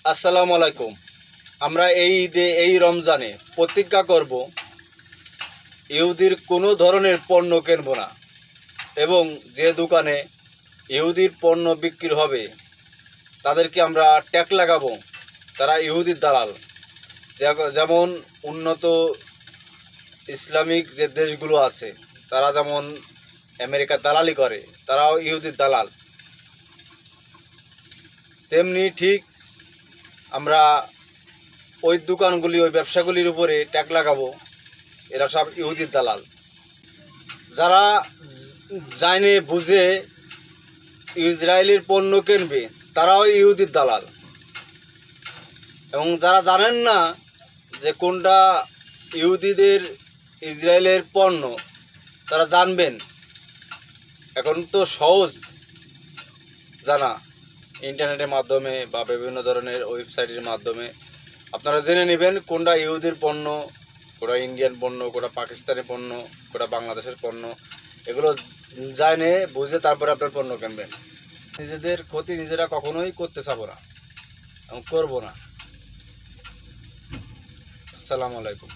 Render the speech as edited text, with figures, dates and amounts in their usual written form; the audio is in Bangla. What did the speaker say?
আসসালামু আলাইকুম। আমরা এই ঈদে এই রমজানে প্রতিজ্ঞা করব ইহুদির কোনো ধরনের পণ্য কিনব না এবং যে দোকানে ইহুদির পণ্য বিক্রি হবে তাদেরকে আমরা ট্যাগ লাগাবো তারা ইহুদির দালাল। যেমন উন্নত ইসলামিক যে দেশগুলো আছে তারা যেমন আমেরিকার দালালি করে, তারাও ইহুদির দালাল। তেমনি ঠিক আমরা ওই দোকানগুলি ওই ব্যবসাগুলির উপরে ট্যাগ লাগাবো এরা সব ইহুদির দালাল। যারা জানে বুঝে ইসরায়েলের পণ্য কিনবে তারাও ইহুদির দালাল, এবং যারা জানেন না যে কোনটা ইহুদিদের ইসরায়েলের পণ্য তারা জানবেন। এখন তো সহজ জানা, ইন্টারনেটের মাধ্যমে বা বিভিন্ন ধরনের ওয়েবসাইটের মাধ্যমে আপনারা জেনে নেবেন কোনটা ইহুদির পণ্য, কোনটা ইন্ডিয়ান পণ্য, কোনটা পাকিস্তানি পণ্য, কোনটা বাংলাদেশের পণ্য। এগুলো জানে বুঝে তারপরে আপনার পণ্য কিনবেন। নিজেদের ক্ষতি নিজেরা কখনোই করতে চাবো না এবং করবো না। আসসালামু আলাইকুম।